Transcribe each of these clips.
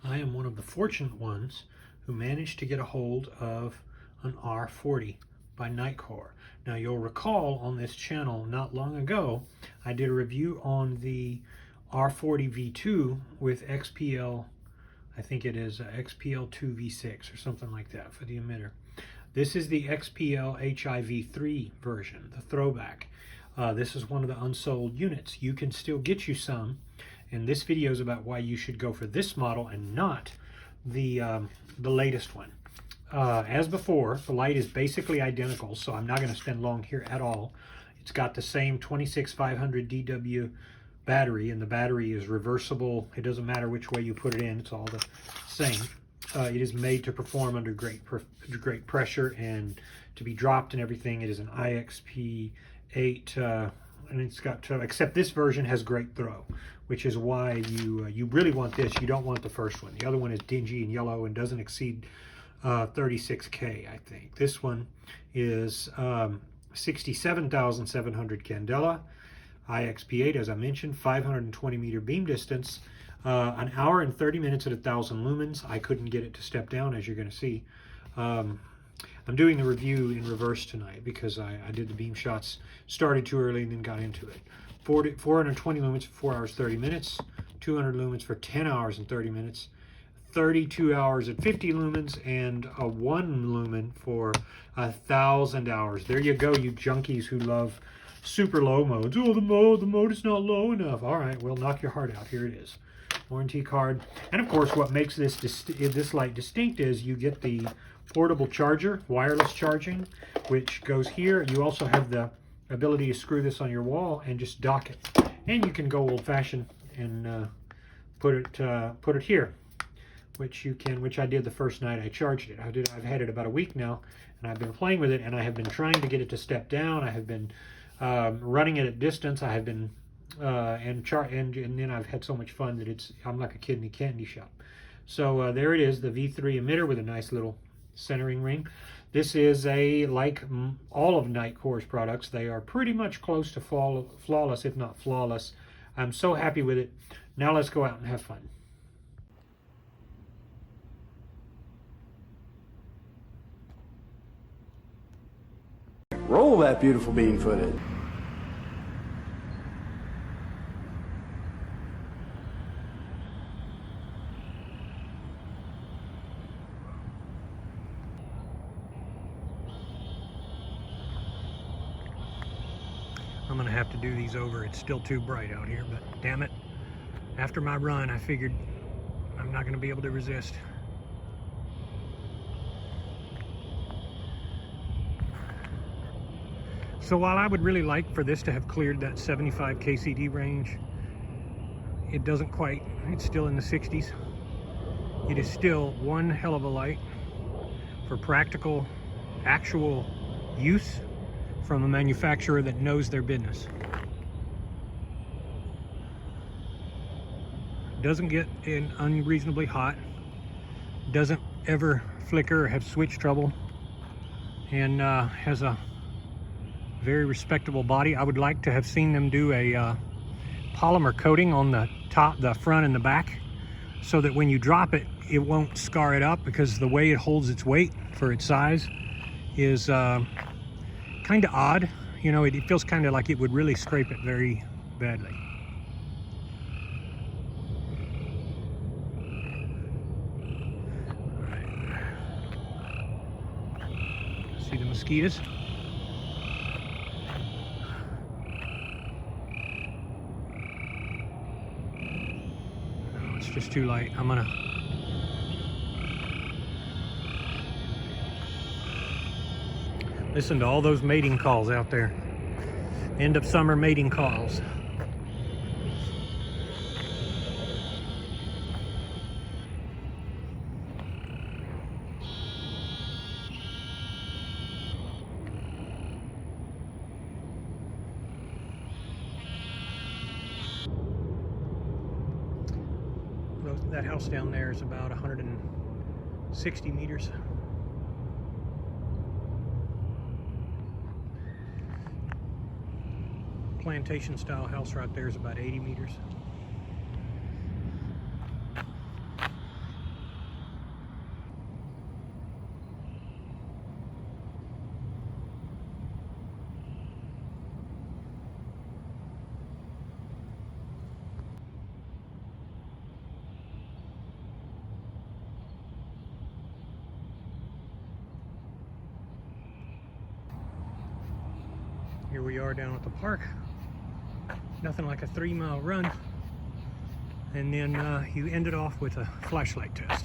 I am one of the fortunate ones who managed to get a hold of an R40 by Nitecore. Now you'll recall on this channel not long ago I did a review on the R40 V2 with XPL, I think it is XPL2 V6 or something like that for the emitter. This is the XPL HIV3 version, the throwback. This is one of the unsold units. You can still get you some, and this video is about why you should go for this model and not the latest one. As before, the light is basically identical, so I'm not going to spend long here at all. It's got the same 26500 DW battery, and the battery is reversible. It doesn't matter which way you put it in, it's all the same. It is made to perform under great pressure and to be dropped and everything. It is an IXP8, and it's got to, except this version has great throw, which is why you really want this. You don't want the first one. The other one is dingy and yellow and doesn't exceed 36K, I think. This one is 67,700 candela, IXP8, as I mentioned, 520 meter beam distance, an hour and 30 minutes at 1,000 lumens. I couldn't get it to step down, as you're going to see. I'm doing the review in reverse tonight because I did the Beamshots, started too early and then got into it. 420 lumens for 4 hours 30 minutes, 200 lumens for 10 hours and 30 minutes, 32 hours at 50 lumens, and a 1 lumen for 1,000 hours. There you go, you junkies who love super low modes. Oh, the mode is not low enough. All right, well, knock your heart out. Here it is. Warranty card. And of course, what makes this light distinct is you get the portable charger, wireless charging, which goes here. You also have the ability to screw this on your wall and just dock it. And you can go old-fashioned and put it here, which I did the first night I charged it. I've had it about a week now, and I've been playing with it, and I have been trying to get it to step down. I have been running it at distance. I have been and then I've had so much fun that I'm like a kid in a candy shop. So there it is, the V3 emitter with a nice little centering ring. This is like all of Nitecore's products, they are pretty much close to flawless, if not flawless. I'm so happy with it. Now let's go out and have fun. Roll that beautiful bean footage. I'm gonna have to do these over. It's still too bright out here, but damn it. After my run, I figured I'm not gonna be able to resist. So while I would really like for this to have cleared that 75 KCD range, it doesn't quite. It's still in the 60s. It is still one hell of a light for practical, actual use from a manufacturer that knows their business. Doesn't get in unreasonably hot, doesn't ever flicker or have switch trouble, and has a very respectable body. I would like to have seen them do a polymer coating on the top, the front, and the back, so that when you drop it, it won't scar it up, because the way it holds its weight for its size is kind of odd. You know, it feels kind of like it would really scrape it very badly. All right. See the mosquitoes? No, it's just too light. I'm gonna listen to all those mating calls out there. End of summer mating calls. That house down there is about 160 meters. Plantation style house right there is about 80 meters. Here we are down at the park. Nothing like a 3-mile run. And then you end it off with a flashlight test.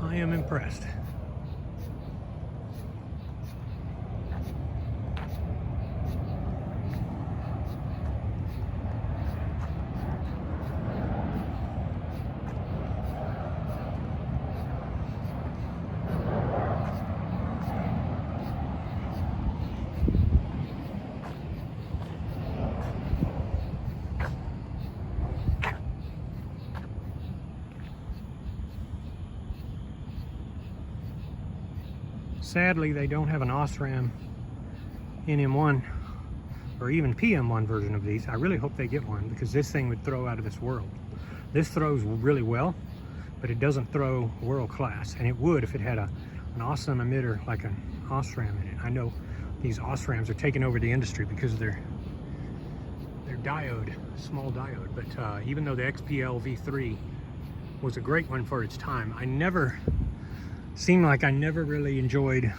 I am impressed. Sadly, they don't have an OSRAM NM1 or even PM1 version of these. I really hope they get one, because this thing would throw out of this world. This throws really well, but it doesn't throw world class, and it would if it had an awesome emitter like an OSRAM in it. I know these OSRAMs are taking over the industry because of their diode, small diode, but even though the XPL V3 was a great one for its time, I never really enjoyed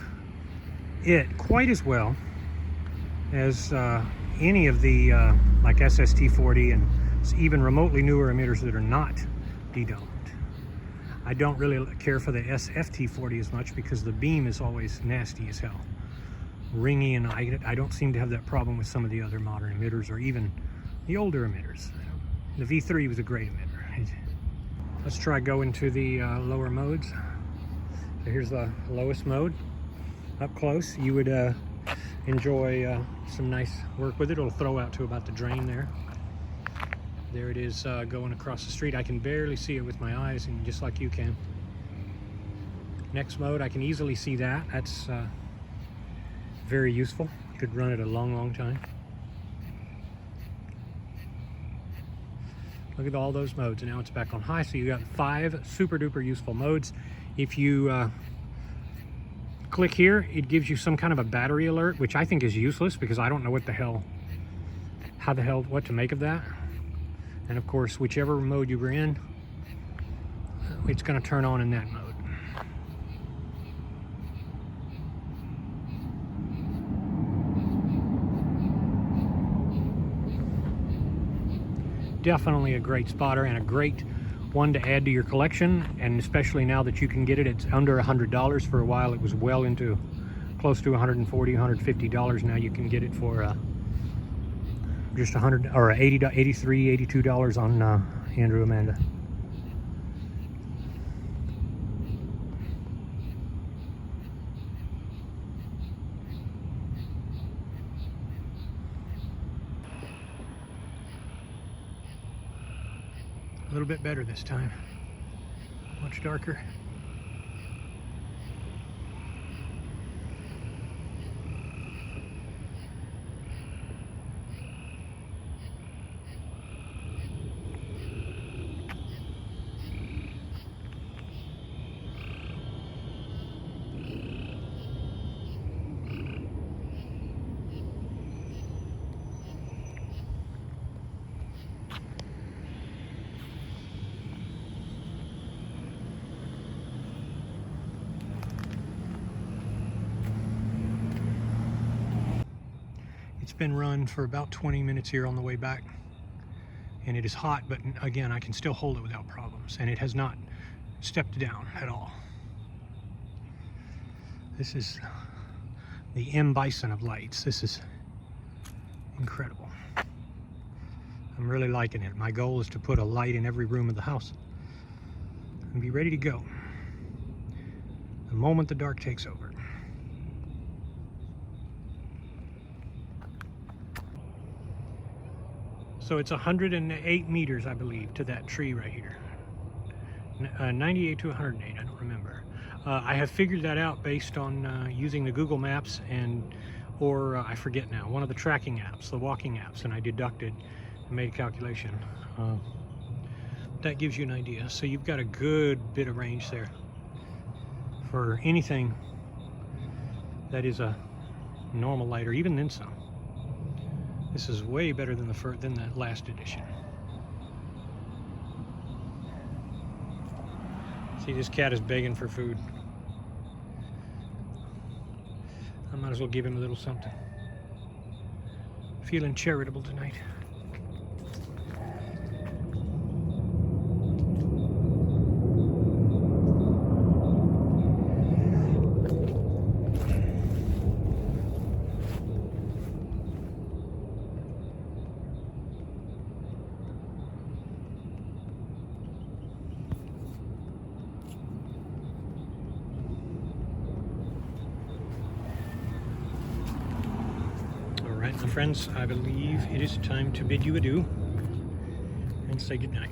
it quite as well as any of the like SST40 and even remotely newer emitters that are not de-domed. I don't really care for the SFT40 as much because the beam is always nasty as hell, ringy, and I don't seem to have that problem with some of the other modern emitters or even the older emitters. The V3 was a great emitter. Let's try going to the lower modes. So here's the lowest mode. Up close, you would enjoy some nice work with it. It'll throw out to about the drain there. There it is going across the street. I can barely see it with my eyes, and just like you can. Next mode, I can easily see that. That's very useful. Could run it a long time. Look at all those modes, and now it's back on high. So you got 5 super duper useful modes. If you click here, it gives you some kind of a battery alert, which I think is useless because I don't know what to make of that. And of course, whichever mode you were in, it's going to turn on in that mode. Definitely a great spotter and a great one to add to your collection, and especially now that you can get it, it's under $100. For a while it was well into close to $140, $150. Now you can get it for just $100 or $80, $83, $82 on Andrew Amanda. A little bit better this time. Much darker. It's been run for about 20 minutes here on the way back, and it is hot, but again, I can still hold it without problems, and it has not stepped down at all. This is the M Bison of lights. This is incredible. I'm really liking it. My goal is to put a light in every room of the house and be ready to go the moment the dark takes over. So it's 108 meters, I believe, to that tree right here. 98 to 108, I don't remember. I have figured that out based on using the Google Maps or I forget now, one of the tracking apps, the walking apps, and I deducted and made a calculation. That gives you an idea. So you've got a good bit of range there. for anything that is a normal light, or even then some. This is way better than the last edition. See, this cat is begging for food. I might as well give him a little something. Feeling charitable tonight. All right, my friends, I believe it is time to bid you adieu and say goodnight.